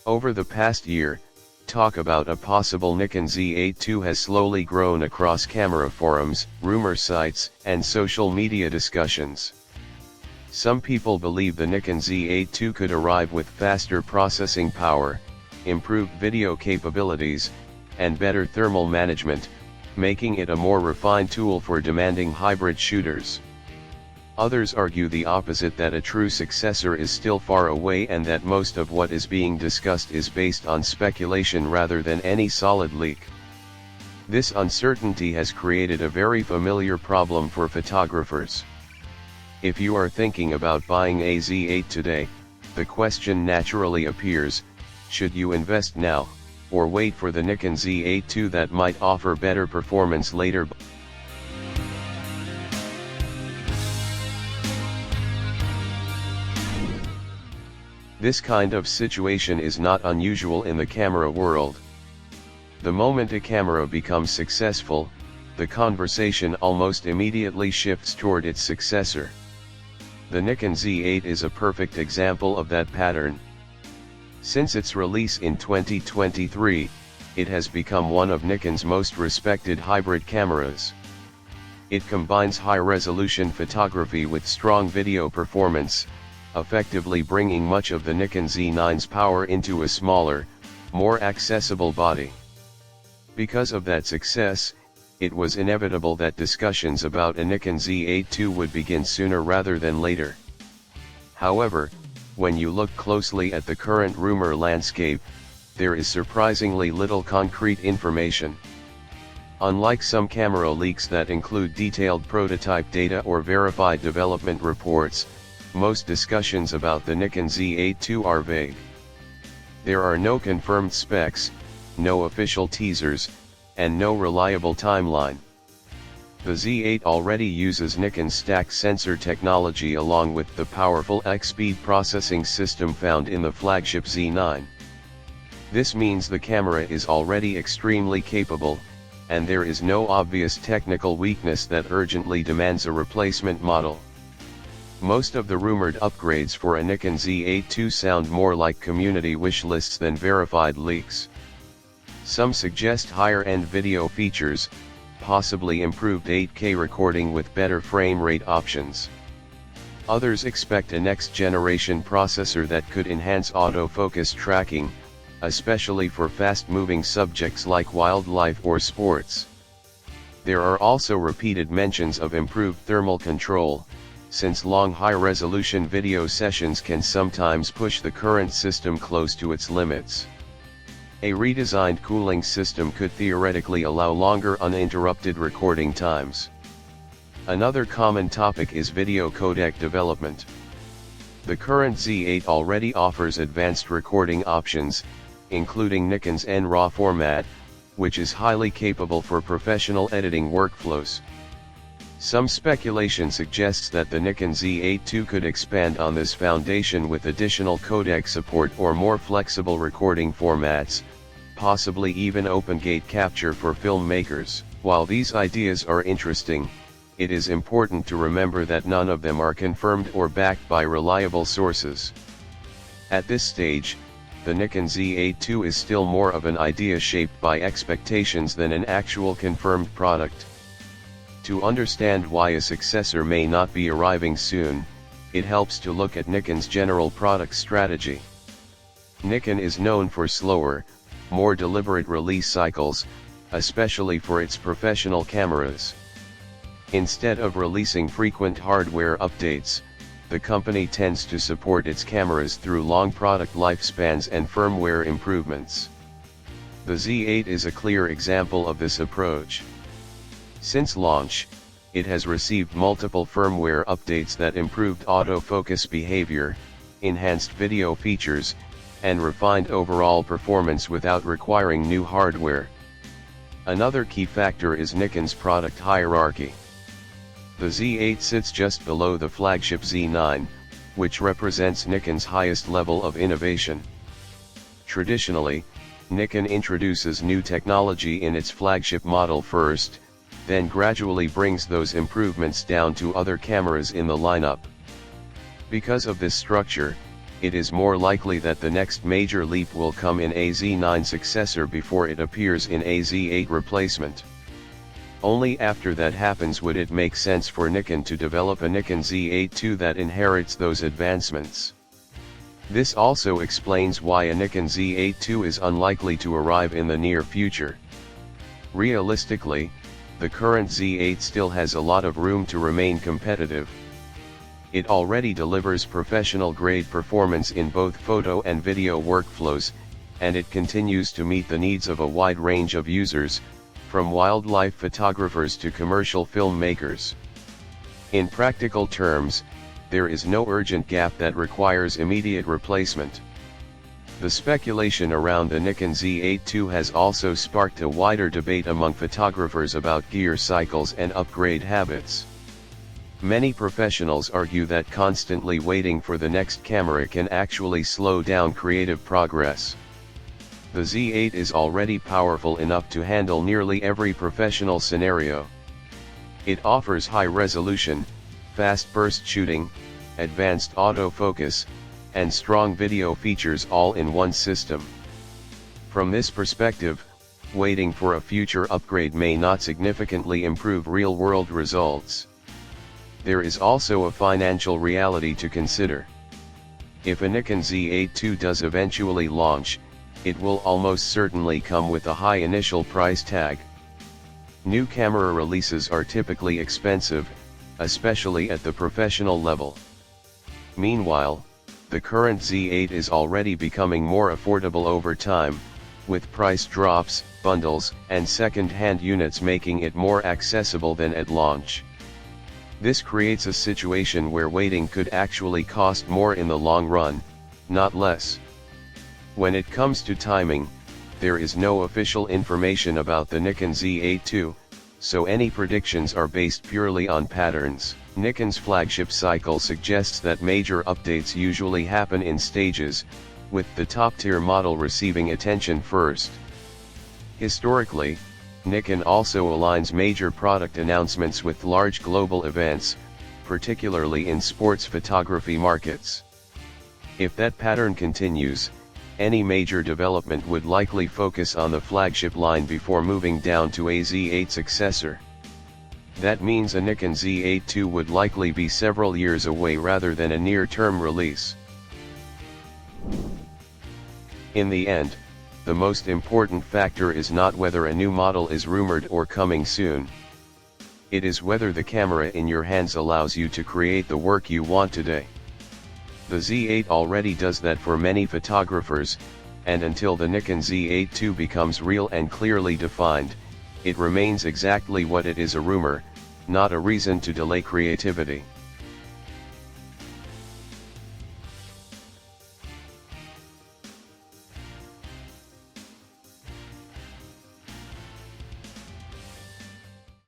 Over the past year, talk about a possible Nikon Z8 II has slowly grown across camera forums, rumor sites, and social media discussions. Some people believe the Nikon Z8 II could arrive with faster processing power, improved video capabilities, and better thermal management, making it a more refined tool for demanding hybrid shooters. Others argue the opposite, that a true successor is still far away and that most of what is being discussed is based on speculation rather than any solid leak. This uncertainty has created a very familiar problem for photographers. If you are thinking about buying a Z8 today, the question naturally appears, should you invest now, or wait for the Nikon Z8 II that might offer better performance later? This kind of situation is not unusual in the camera world. The moment a camera becomes successful, the conversation almost immediately shifts toward its successor. The Nikon Z8 is a perfect example of that pattern. Since its release in 2023, it has become one of Nikon's most respected hybrid cameras. It combines high-resolution photography with strong video performance, effectively bringing much of the Nikon Z9's power into a smaller, more accessible body. Because of that success, it was inevitable that discussions about a Nikon Z8 II would begin sooner rather than later. However, when you look closely at the current rumor landscape, there is surprisingly little concrete information. Unlike some camera leaks that include detailed prototype data or verified development reports, most discussions about the Nikon Z8 II are vague. There are no confirmed specs, no official teasers, and no reliable timeline. The Z8 already uses Nikon's stack sensor technology along with the powerful X-speed processing system found in the Flagship Z9. This means the camera is already extremely capable, and there is no obvious technical weakness that urgently demands a replacement model. Most of the rumored upgrades for a Nikon Z8 II sound more like community wish lists than verified leaks. Some suggest higher-end video features, possibly improved 8K recording with better frame rate options. Others expect a next-generation processor that could enhance autofocus tracking, especially for fast-moving subjects like wildlife or sports. There are also repeated mentions of improved thermal control, since long high-resolution video sessions can sometimes push the current system close to its limits. A redesigned cooling system could theoretically allow longer uninterrupted recording times. Another common topic is video codec development. The current Z8 already offers advanced recording options, including Nikon's N-RAW format, which is highly capable for professional editing workflows. Some speculation suggests that the Nikon Z8 II could expand on this foundation with additional codec support or more flexible recording formats, possibly even open-gate capture for filmmakers. While these ideas are interesting, it is important to remember that none of them are confirmed or backed by reliable sources. At this stage, the Nikon Z8 II is still more of an idea shaped by expectations than an actual confirmed product. To understand why a successor may not be arriving soon, it helps to look at Nikon's general product strategy. Nikon is known for slower, more deliberate release cycles, especially for its professional cameras. Instead of releasing frequent hardware updates, the company tends to support its cameras through long product lifespans and firmware improvements. The Z8 is a clear example of this approach. Since launch, it has received multiple firmware updates that improved autofocus behavior, enhanced video features, and refined overall performance without requiring new hardware. Another key factor is Nikon's product hierarchy. The Z8 sits just below the Flagship Z9, which represents Nikon's highest level of innovation. Traditionally, Nikon introduces new technology in its flagship model first, then gradually brings those improvements down to other cameras in the lineup. Because of this structure, it is more likely that the next major leap will come in a Z9 successor before it appears in a Z8 replacement. Only after that happens would it make sense for Nikon to develop a Nikon Z8 II that inherits those advancements. This also explains why a Nikon Z8 II is unlikely to arrive in the near future. Realistically, the current Z8 still has a lot of room to remain competitive. It already delivers professional-grade performance in both photo and video workflows, and it continues to meet the needs of a wide range of users, from wildlife photographers to commercial filmmakers. In practical terms, there is no urgent gap that requires immediate replacement. The speculation around the Nikon Z8 II has also sparked a wider debate among photographers about gear cycles and upgrade habits. Many professionals argue that constantly waiting for the next camera can actually slow down creative progress. The Z8 is already powerful enough to handle nearly every professional scenario. It offers high resolution, fast burst shooting, advanced autofocus, and strong video features all in one system. From this perspective, waiting for a future upgrade may not significantly improve real-world results. There is also a financial reality to consider. If a Nikon Z8 II does eventually launch, it will almost certainly come with a high initial price tag. New camera releases are typically expensive, especially at the professional level. Meanwhile, the current Z8 is already becoming more affordable over time, with price drops, bundles, and second-hand units making it more accessible than at launch. This creates a situation where waiting could actually cost more in the long run, not less. When it comes to timing, there is no official information about the Nikon Z8 II, so any predictions are based purely on patterns. Nikon's flagship cycle suggests that major updates usually happen in stages, with the top-tier model receiving attention first. Historically, Nikon also aligns major product announcements with large global events, particularly in sports photography markets. If that pattern continues, any major development would likely focus on the flagship line before moving down to a Z8 successor. That means a Nikon Z8 II would likely be several years away rather than a near-term release. In the end, the most important factor is not whether a new model is rumored or coming soon. It is whether the camera in your hands allows you to create the work you want today. The Z8 already does that for many photographers, and until the Nikon Z8 II becomes real and clearly defined, it remains exactly what it is: a rumor, not a reason to delay creativity.